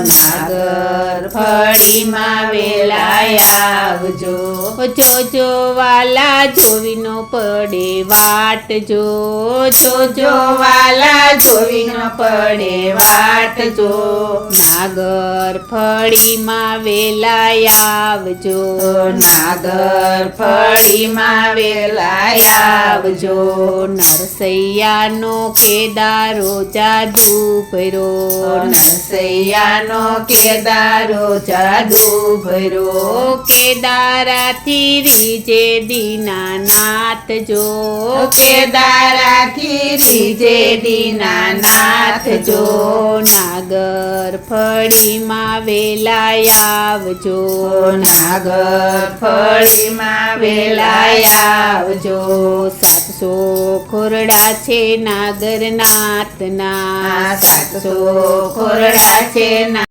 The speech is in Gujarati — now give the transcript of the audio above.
નાગર ફળીમાં વેલાય આવજો જોજો વાલા જોવી ન પડે વાટ જોજો વાલા જોવી ન પડે વાટ જો નાગર ફળીમાં વેલાય આવજો નાગર ફળીમાં વેલાય આવજો નરસૈયાનો કેદારો જાદુ ભર્યો નરસૈયાનો કેદારો જાદુ ભર્યો કેદારાથી રીજે દીનાનાથ જો કેદારાથી રીજે દીનાનાથ જો નાગર ફળીમાં વેલાય આવજો નાગર ફળીમાં વેલાય આવજો 700 ખોરડા છે નાગરનાથના 700 ખોરડા છે